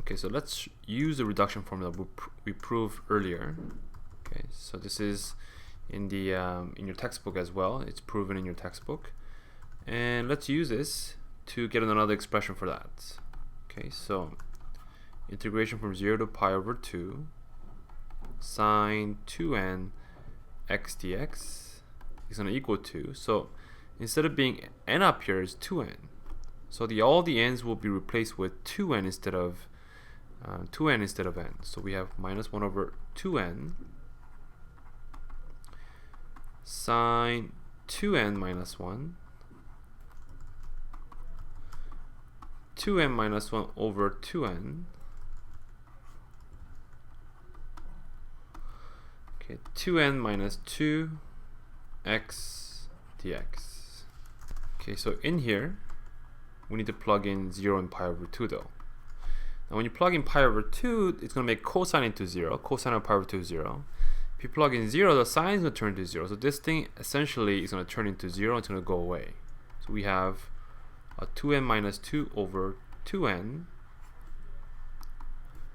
Okay, so let's use the reduction formula we proved earlier. Okay, so this is in the in your textbook as well. It's proven in your textbook, and let's use this to get another expression for that. Okay, so integration from 0 to pi over 2 sine 2n x dx is going to equal to, so instead of being n up here is 2n, so all the n's will be replaced with 2n instead of n. So we have minus 1 over 2n sine 2n minus 1, 2n minus 1 over 2n, okay, 2n minus 2 x dx. Okay, so in here we need to plug in 0 and pi over 2 though. Now when you plug in pi over 2, it's going to make cosine into 0. Cosine of pi over 2 is 0. If you plug in 0, the sine is going to turn into 0. So this thing essentially is going to turn into 0. It's going to go away. So we have a 2n minus 2 over 2n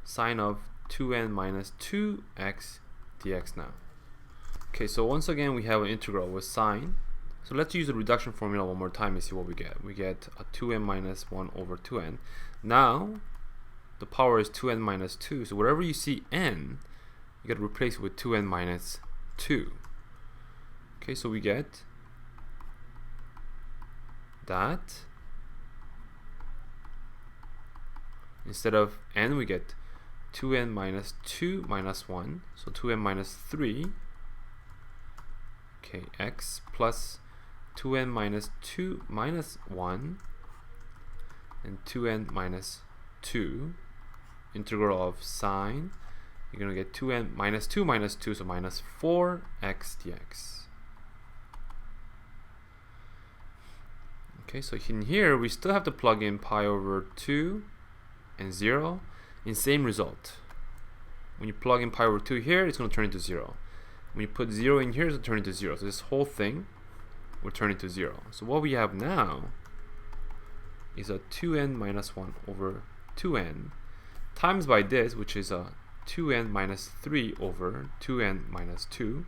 sine of 2n minus 2x dx now. Okay, so once again we have an integral with sine. So let's use the reduction formula one more time and see what we get. We get a 2n minus 1 over 2n. Now the power is 2n minus 2, so wherever you see n, you get to replace it with 2n minus 2. Okay, so we get that instead of n, we get 2n minus 2 minus 1, so 2n minus 3, okay, x plus 2n minus 2 minus 1 and 2n minus 2, integral of sine, you're going to get 2n minus 2 minus 2, so minus 4x dx. Okay, so in here we still have to plug in pi over 2 and 0 in same result. When you plug in pi over 2 here, it's going to turn into 0. When you put 0 in here, it's going to turn into 0. So this whole thing will turn into 0. So what we have now is a 2n minus 1 over 2n times by this, which is a 2n minus 3 over 2n minus 2.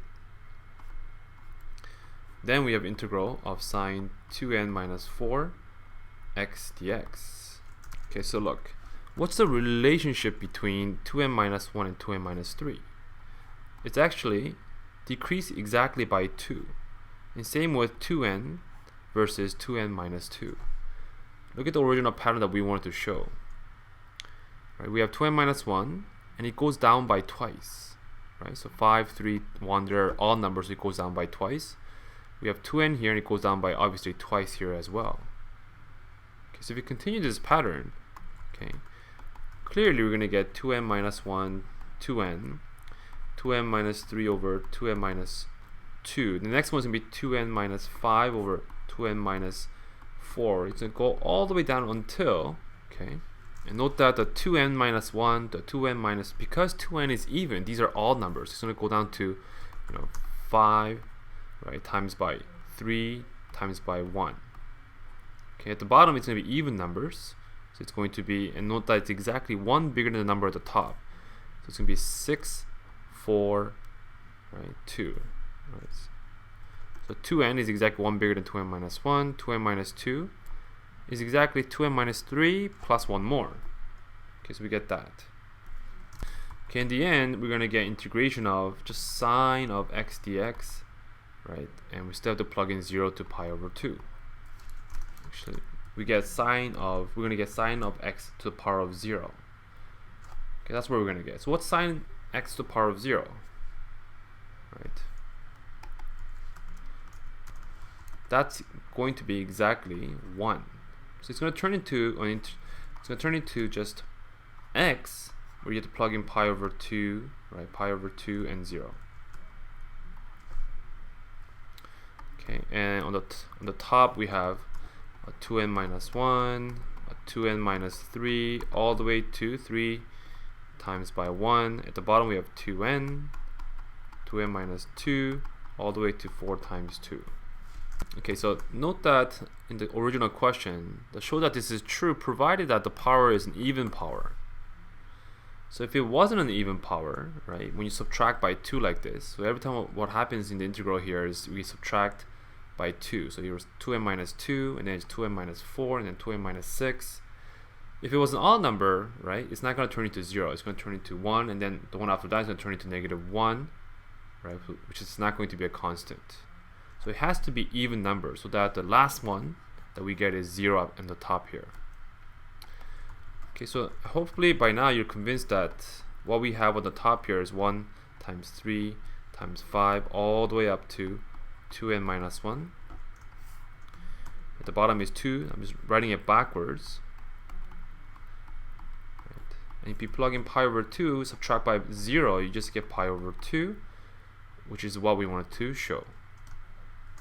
Then we have integral of sine 2n minus 4 x dx. Okay, so look, what's the relationship between 2n minus 1 and 2n minus 3? It's actually decreased exactly by 2. And same with 2n versus 2n minus 2. Look at the original pattern that we wanted to show. Right, we have 2n minus 1, and it goes down by twice. Right, so 5, 3, 1, they're all numbers, so it goes down by twice. We have 2n here, and it goes down by obviously twice here as well. Okay, so if we continue this pattern, okay, clearly we're going to get 2n minus 1, 2n, 2n minus 3 over 2n minus 2. The next one's going to be 2n minus 5 over 2n minus 4. It's going to go all the way down until, okay, and note that the 2n minus 1, the 2n minus, because 2n is even, these are all numbers. It's going to go down to, 5, right, times by 3 times by 1. Okay, at the bottom it's going to be even numbers. So it's going to be, and note that it's exactly 1 bigger than the number at the top. So it's going to be 6, 4, right, 2. Right. So 2n is exactly 1 bigger than 2n minus 1. 2n minus 2 is exactly 2n minus 3 plus 1 more. Okay, so we get that. Okay, in the end, we're going to get integration of just sine of x dx, right? And we still have to plug in 0 to pi over 2. Actually, we're going to get sine of x to the power of 0. Okay, that's what we're going to get. So what's sine x to the power of 0? Right? That's going to be exactly 1. So it's going to turn into just x, where you have to plug in pi over 2, right? Pi over 2 and 0. Okay, and on the top we have a 2n minus 1, a 2n minus 3, all the way to 3 times by 1. At the bottom we have 2n minus 2, all the way to 4 times 2. Okay, so note that in the original question, that show that this is true provided that the power is an even power. So if it wasn't an even power, right, when you subtract by 2 like this, so every time what happens in the integral here is we subtract by 2. So here's 2n minus 2, and then it's 2n minus 4, and then 2n minus 6. If it was an odd number, right, it's not going to turn into 0. It's going to turn into 1, and then the one after that is going to turn into negative 1, right, which is not going to be a constant. So it has to be even numbers so that the last one that we get is 0 up in the top here. Okay, so hopefully by now you're convinced that what we have on the top here is 1 times 3 times 5 all the way up to 2n minus 1. At the bottom is 2. I'm just writing it backwards. Right. And if you plug in pi over 2, subtract by 0, you just get pi over 2, which is what we wanted to show.